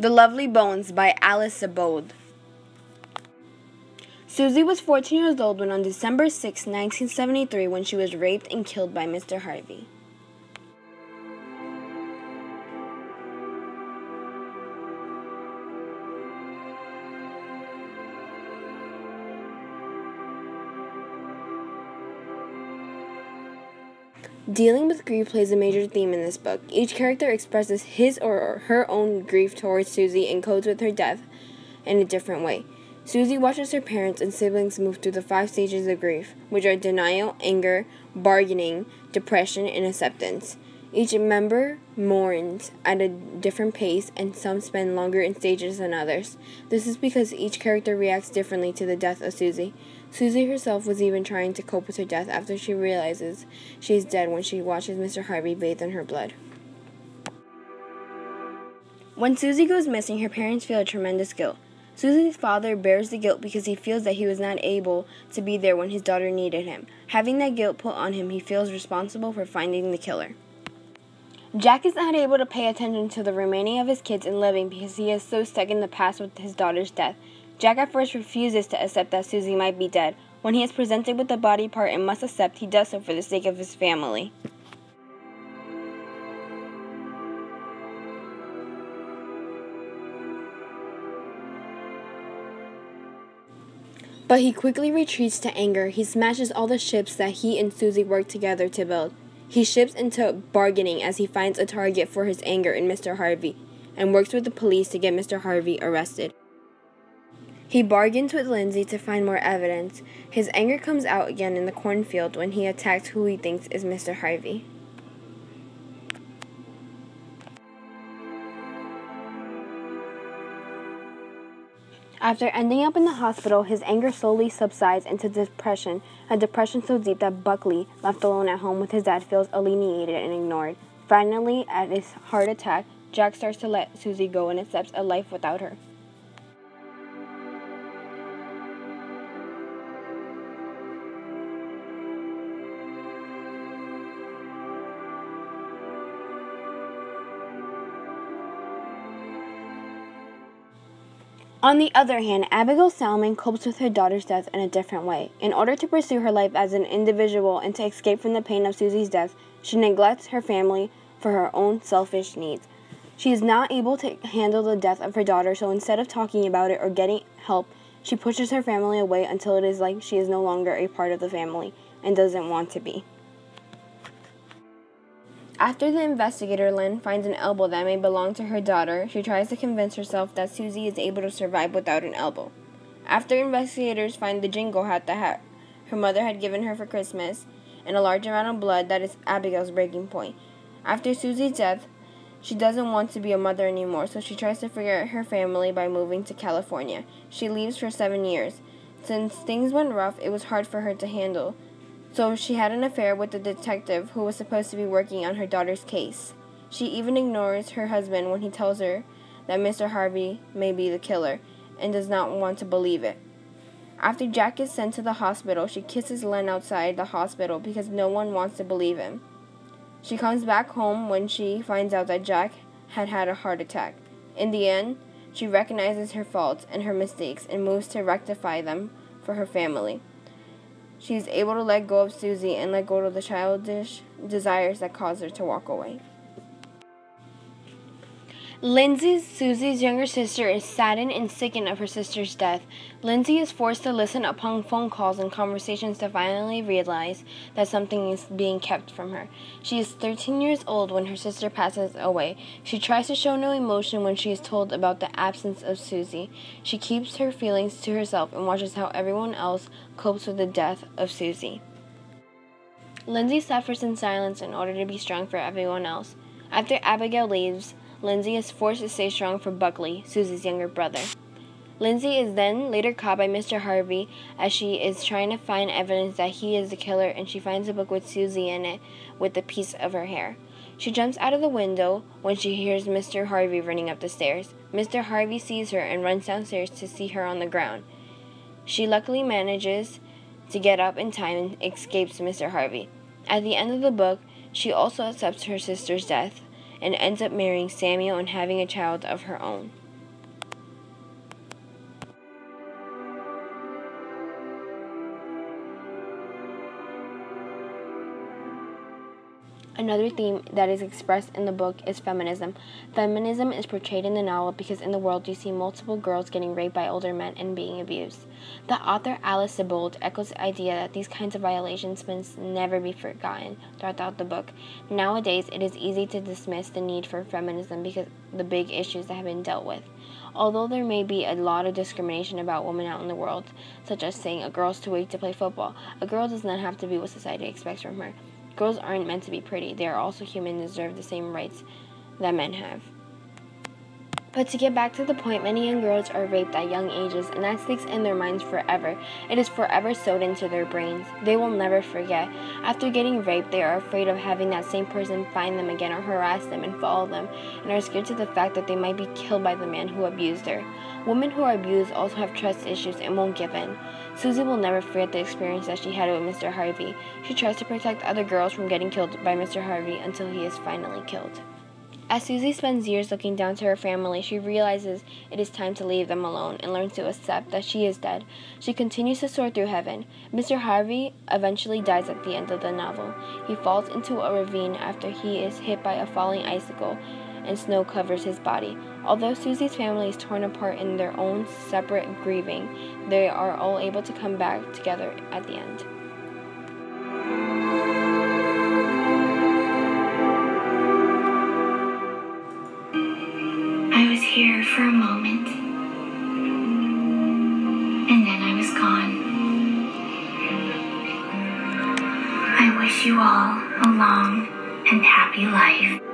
The Lovely Bones by Alice Sebold. Susie was 14 years old when on December 6, 1973, when she was raped and killed by Mr. Harvey. Dealing with grief plays a major theme in this book. Each character expresses his or her own grief towards Susie and codes with her death in a different way. Susie watches her parents and siblings move through the 5 stages of grief, which are denial, anger, bargaining, depression, and acceptance. Each member mourns at a different pace, and some spend longer in stages than others. This is because each character reacts differently to the death of Susie. Susie herself was even trying to cope with her death after she realizes she is dead when she watches Mr. Harvey bathe in her blood. When Susie goes missing, her parents feel a tremendous guilt. Susie's father bears the guilt because he feels that he was not able to be there when his daughter needed him. Having that guilt put on him, he feels responsible for finding the killer. Jack is not able to pay attention to the remaining of his kids and living because he is so stuck in the past with his daughter's death. Jack at first refuses to accept that Susie might be dead. When he is presented with the body part and must accept, he does so for the sake of his family. But he quickly retreats to anger. He smashes all the ships that he and Susie worked together to build. He shifts into bargaining as he finds a target for his anger in Mr. Harvey and works with the police to get Mr. Harvey arrested. He bargains with Lindsay to find more evidence. His anger comes out again in the cornfield when he attacks who he thinks is Mr. Harvey. After ending up in the hospital, his anger slowly subsides into depression, a depression so deep that Buckley, left alone at home with his dad, feels alienated and ignored. Finally, at his heart attack, Jack starts to let Susie go and accepts a life without her. On the other hand, Abigail Salmon copes with her daughter's death in a different way. In order to pursue her life as an individual and to escape from the pain of Susie's death, she neglects her family for her own selfish needs. She is not able to handle the death of her daughter, so instead of talking about it or getting help, she pushes her family away until it is like she is no longer a part of the family and doesn't want to be. After the investigator, Lynn, finds an elbow that may belong to her daughter, she tries to convince herself that Susie is able to survive without an elbow. After investigators find the jingle hat that her mother had given her for Christmas and a large amount of blood, that is Abigail's breaking point. After Susie's death, she doesn't want to be a mother anymore, so she tries to figure out her family by moving to California. She leaves for 7 years. Since things went rough, it was hard for her to handle. So she had an affair with the detective who was supposed to be working on her daughter's case. She even ignores her husband when he tells her that Mr. Harvey may be the killer and does not want to believe it. After Jack is sent to the hospital, she kisses Len outside the hospital because no one wants to believe him. She comes back home when she finds out that Jack had had a heart attack. In the end, she recognizes her faults and her mistakes and moves to rectify them for her family. She is able to let go of Susie and let go of the childish desires that caused her to walk away. Lindsay, Susie's younger sister, is saddened and sickened of her sister's death. Lindsay is forced to listen upon phone calls and conversations to finally realize that something is being kept from her. She is 13 years old when her sister passes away. She tries to show no emotion when she is told about the absence of Susie. She keeps her feelings to herself and watches how everyone else copes with the death of Susie. Lindsay suffers in silence in order to be strong for everyone else. After Abigail leaves, Lindsay is forced to stay strong for Buckley, Susie's younger brother. Lindsay is then later caught by Mr. Harvey as she is trying to find evidence that he is the killer, and she finds a book with Susie in it with a piece of her hair. She jumps out of the window when she hears Mr. Harvey running up the stairs. Mr. Harvey sees her and runs downstairs to see her on the ground. She luckily manages to get up in time and escapes Mr. Harvey. At the end of the book, she also accepts her sister's death and ends up marrying Samuel and having a child of her own. Another theme that is expressed in the book is feminism. Feminism is portrayed in the novel because in the world you see multiple girls getting raped by older men and being abused. The author Alice Sebold echoes the idea that these kinds of violations must never be forgotten throughout the book. Nowadays, it is easy to dismiss the need for feminism because of the big issues that have been dealt with. Although there may be a lot of discrimination about women out in the world, such as saying a girl's too weak to play football, a girl does not have to be what society expects from her. Girls aren't meant to be pretty. They are also human and deserve the same rights that men have. But to get back to the point, many young girls are raped at young ages, and that sticks in their minds forever. It is forever sewed into their brains. They will never forget. After getting raped, they are afraid of having that same person find them again or harass them and follow them, and are scared to the fact that they might be killed by the man who abused her. Women who are abused also have trust issues and won't give in. Susie will never forget the experience that she had with Mr. Harvey. She tries to protect other girls from getting killed by Mr. Harvey until he is finally killed. As Susie spends years looking down to her family, she realizes it is time to leave them alone and learns to accept that she is dead. She continues to soar through heaven. Mr. Harvey eventually dies at the end of the novel. He falls into a ravine after he is hit by a falling icicle, and snow covers his body. Although Susie's family is torn apart in their own separate grieving, they are all able to come back together at the end. I was here for a moment, and then I was gone. I wish you all a long and happy life.